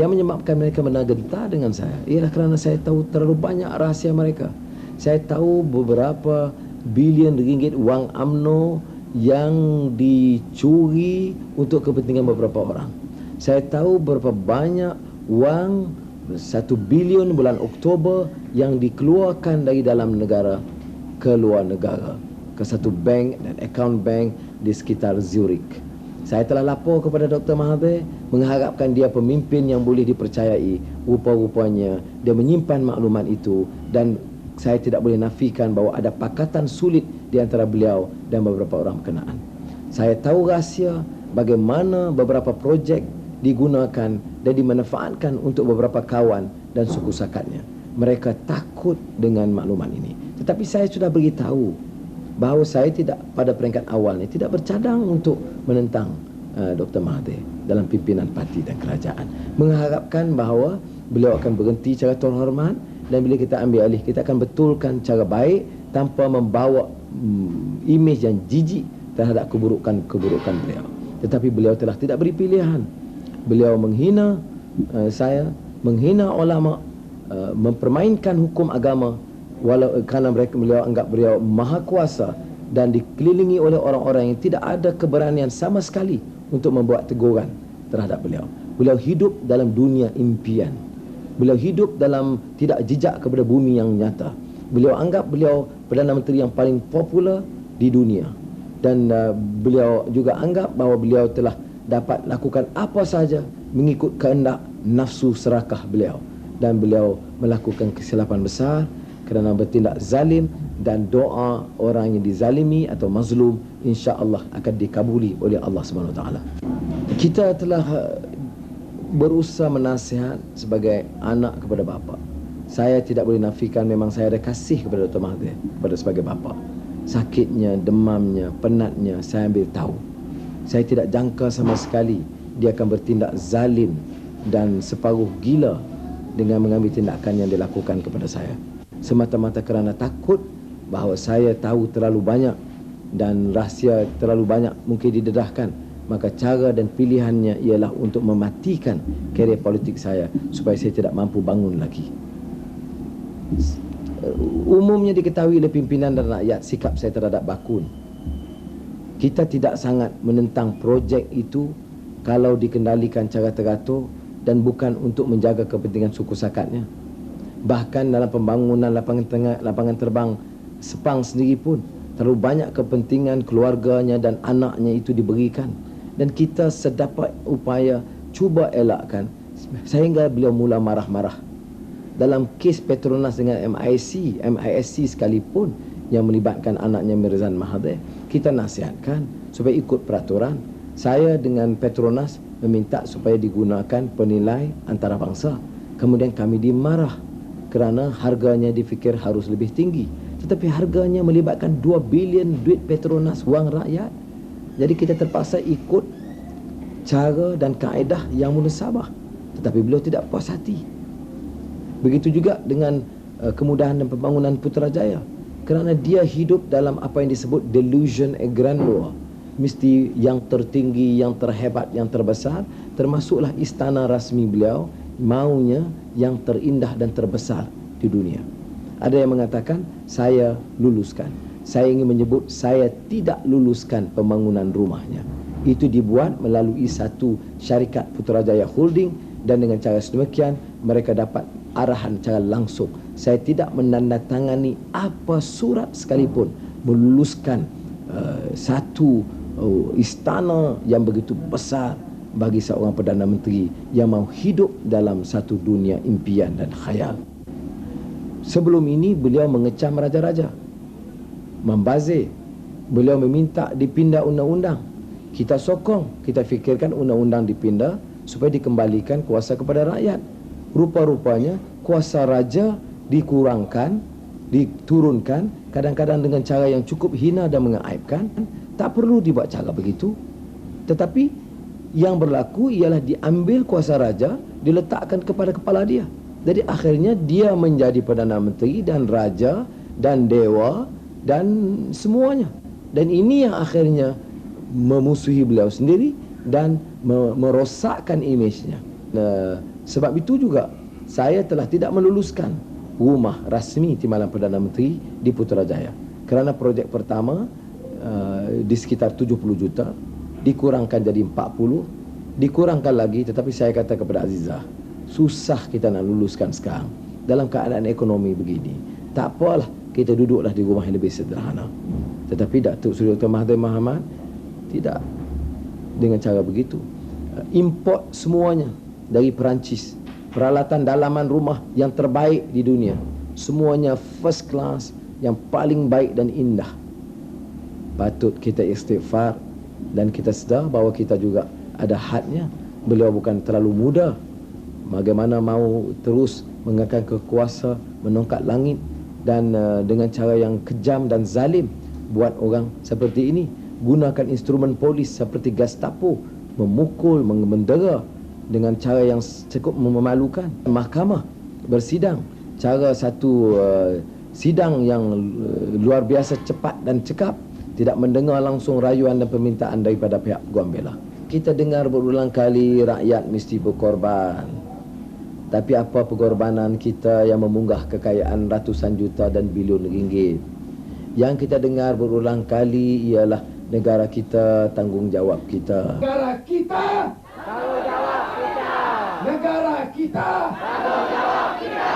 Yang menyebabkan mereka menagentar dengan saya ialah kerana saya tahu terlalu banyak rahsia mereka. Saya tahu beberapa bilion ringgit wang UMNO yang dicuri untuk kepentingan beberapa orang. Saya tahu berapa banyak wang 1 bilion bulan Oktober yang dikeluarkan dari dalam negara ke luar negara, ke satu bank dan akaun bank di sekitar Zurich. Saya telah lapor kepada Dr. Mahathir mengharapkan dia pemimpin yang boleh dipercayai. Rupa-rupanya dia menyimpan maklumat itu, dan saya tidak boleh nafikan bahawa ada pakatan sulit di antara beliau dan beberapa orang berkenaan. Saya tahu rahsia bagaimana beberapa projek digunakan dan dimanfaatkan untuk beberapa kawan dan suku sakatnya. Mereka takut dengan maklumat ini. Tetapi saya sudah beritahu bahawa saya tidak, pada peringkat awalnya, tidak bercadang untuk menentang Dr. Mahathir dalam pimpinan parti dan kerajaan, mengharapkan bahawa beliau akan berhenti secara terhormat, dan bila kita ambil alih, kita akan betulkan cara baik tanpa membawa imej yang jijik terhadap keburukan beliau. Tetapi beliau telah tidak beri pilihan. Beliau menghina saya, menghina ulama, mempermainkan hukum agama, walau kerana beliau anggap beliau maha kuasa dan dikelilingi oleh orang-orang yang tidak ada keberanian sama sekali untuk membuat teguran terhadap beliau. Beliau hidup dalam dunia impian. Beliau hidup dalam tidak jejak kepada bumi yang nyata. Beliau anggap beliau Perdana Menteri yang paling popular di dunia. Dan beliau juga anggap bahawa beliau telah dapat lakukan apa saja mengikut kehendak nafsu serakah beliau. Dan beliau melakukan kesilapan besar kerana bertindak zalim, dan doa orang yang dizalimi atau mazlum insya-Allah akan dikabuli oleh Allah Subhanahu Wa Taala. Kita telah berusaha menasihat sebagai anak kepada bapa. Saya tidak boleh nafikan memang saya ada kasih kepada Dr. Mahathir sebagai bapa. Sakitnya, demamnya, penatnya saya ambil tahu. Saya tidak jangka sama sekali dia akan bertindak zalim dan separuh gila dengan mengambil tindakan yang dilakukan kepada saya. Semata-mata kerana takut bahawa saya tahu terlalu banyak dan rahsia terlalu banyak mungkin didedahkan, maka cara dan pilihannya ialah untuk mematikan karier politik saya supaya saya tidak mampu bangun lagi. Umumnya diketahui oleh pimpinan dan rakyat sikap saya terhadap Bakun. Kita tidak sangat menentang projek itu kalau dikendalikan cara teratur dan bukan untuk menjaga kepentingan suku sakatnya. Bahkan dalam pembangunan lapangan terbang Sepang sendiri pun terlalu banyak kepentingan keluarganya dan anaknya itu diberikan, dan kita sedapat upaya cuba elakkan, sehingga beliau mula marah-marah. Dalam kes Petronas dengan MISC sekalipun yang melibatkan anaknya Mirzan Mahathir, kita nasihatkan supaya ikut peraturan. Saya dengan Petronas meminta supaya digunakan penilai antarabangsa. Kemudian kami dimarah kerana harganya difikir harus lebih tinggi. Tetapi harganya melibatkan 2 bilion duit Petronas, wang rakyat. Jadi kita terpaksa ikut cara dan kaedah yang munasabah. Tetapi beliau tidak puas hati. Begitu juga dengan kemudahan dan pembangunan Putrajaya. Kerana dia hidup dalam apa yang disebut delusion a grandeur. Mesti yang tertinggi, yang terhebat, yang terbesar. Termasuklah istana rasmi beliau maunya yang terindah dan terbesar di dunia. Ada yang mengatakan saya luluskan. Saya ingin menyebut saya tidak luluskan pembangunan rumahnya. Itu dibuat melalui satu syarikat Putrajaya Holding, dan dengan cara sedemikian mereka dapat arahan secara langsung. Saya tidak menandatangani apa surat sekalipun meluluskan satu istana yang begitu besar bagi seorang Perdana Menteri yang mahu hidup dalam satu dunia impian dan khayal. Sebelum ini beliau mengecam raja-raja, membazir. Beliau meminta dipindah undang-undang. Kita sokong, kita fikirkan undang-undang dipindah supaya dikembalikan kuasa kepada rakyat. Rupa-rupanya kuasa raja dikurangkan, diturunkan, kadang-kadang dengan cara yang cukup hina dan mengaibkan. Tak perlu dibuat cara begitu. Tetapi yang berlaku ialah diambil kuasa raja, diletakkan kepada kepala dia. Jadi akhirnya dia menjadi Perdana Menteri dan Raja dan Dewa dan semuanya. Dan ini yang akhirnya memusuhi beliau sendiri dan merosakkan imejnya. Sebab itu juga saya telah tidak meluluskan rumah rasmi Timbalan Perdana Menteri di Putrajaya. Kerana projek pertama di sekitar 70 juta, dikurangkan jadi 40, dikurangkan lagi, tetapi saya kata kepada Azizah, susah kita nak luluskan sekarang. Dalam keadaan ekonomi begini, tak apalah, kita duduklah di rumah yang lebih sederhana. Tetapi Datuk Seri Dr. Mahathir Mohamad tidak dengan cara begitu. Import semuanya dari Perancis, peralatan dalaman rumah yang terbaik di dunia, semuanya first class, yang paling baik dan indah. Patut kita istighfar dan kita sedar bahawa kita juga ada hadnya. Beliau bukan terlalu muda. Bagaimana mau terus mengangkat kekuasa, menongkat langit dan dengan cara yang kejam dan zalim buat orang seperti ini, gunakan instrumen polis seperti Gestapo, memukul, mendera dengan cara yang cukup memalukan. Mahkamah bersidang, cara satu sidang yang luar biasa cepat dan cekap, tidak mendengar langsung rayuan dan permintaan daripada pihak Guam Bela. Kita dengar berulang kali rakyat mesti berkorban. Tapi apa pengorbanan kita yang memunggah kekayaan ratusan juta dan bilion ringgit? Yang kita dengar berulang kali ialah negara kita, tanggungjawab kita. Negara kita, tanggungjawab kita. Negara kita, tanggungjawab kita.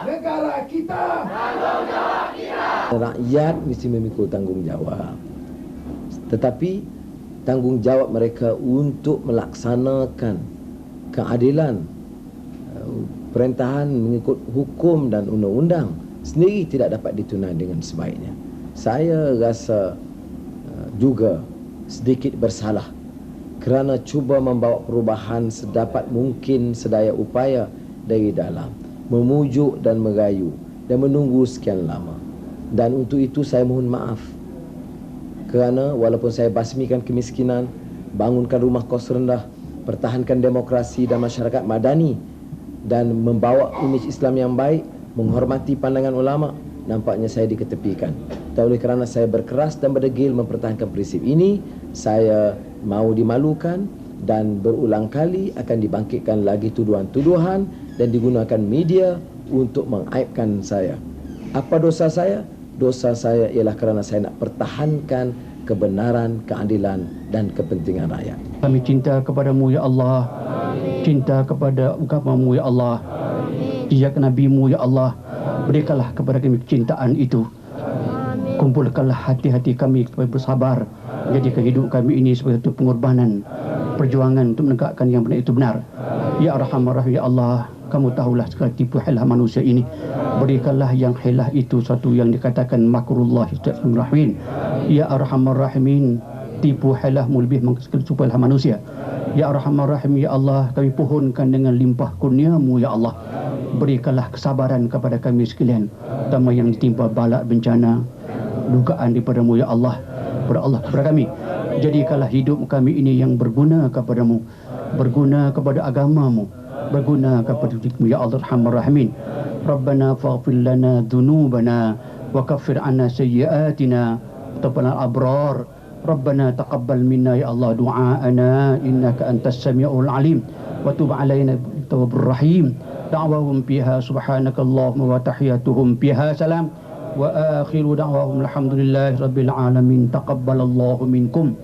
Negara kita, tanggungjawab kita. Rakyat mesti memikul tanggungjawab. Tetapi tanggungjawab mereka untuk melaksanakan keadilan, perintahan mengikut hukum dan undang-undang sendiri tidak dapat ditunai dengan sebaiknya. Saya rasa juga sedikit bersalah kerana cuba membawa perubahan sedapat mungkin sedaya upaya dari dalam, memujuk dan merayu dan menunggu sekian lama. Dan untuk itu saya mohon maaf kerana walaupun saya basmikan kemiskinan, bangunkan rumah kos rendah, pertahankan demokrasi dan masyarakat madani dan membawa imej Islam yang baik, menghormati pandangan ulama, nampaknya saya diketepikan. Dan oleh kerana saya berkeras dan berdegil mempertahankan prinsip ini, saya mau dimalukan dan berulang kali akan dibangkitkan lagi tuduhan-tuduhan dan digunakan media untuk mengaibkan saya. Apa dosa saya? Dosa saya ialah kerana saya nak pertahankan kebenaran, keadilan dan kepentingan rakyat. Kami cinta kepadamu ya Allah. Cinta kepada agamamu ya Allah. Jejak Nabi-Mu ya Allah. Berikanlah kepada kami kecintaan itu. Kumpulkanlah hati-hati kami supaya bersabar. Jadikan hidup kami ini sebagai satu pengorbanan, perjuangan untuk menegakkan yang benar itu benar. Ya Arhamar Rahim ya Allah, kamu tahulah segala tipu hilah manusia ini. Berikanlah yang hilah itu satu yang dikatakan makrullah rahim. Ya Arhamar Rahimin, tipu hilahmu lebih mengkesupai manusia. Ya Arhamar Rahim ya Allah, kami pohonkan dengan limpah kurniamu ya Allah. Berikanlah kesabaran kepada kami sekalian, terutama yang ditimpa balak bencana, dugaan daripadamu ya Allah. Kepada Allah, kepada kami, jadikanlah hidup kami ini yang berguna kepadamu, berguna kepada agamamu, berguna kepada dirimu ya Allah Arhamar Rahimin. Rabbana faghfir lana dhunubana wa kaffir anna sayyiatina tabbal abrar. Rabbana taqabbal minna ya Allah du'aana innaka antas samiul alim wa tub alaina tawwabur rahim. Da'wahum fiha subhanakallahumma wa tahiyatuhum fiha salam wa akhiru da'wahum alhamdulillahi rabbil alamin. Taqabbalallahu minkum.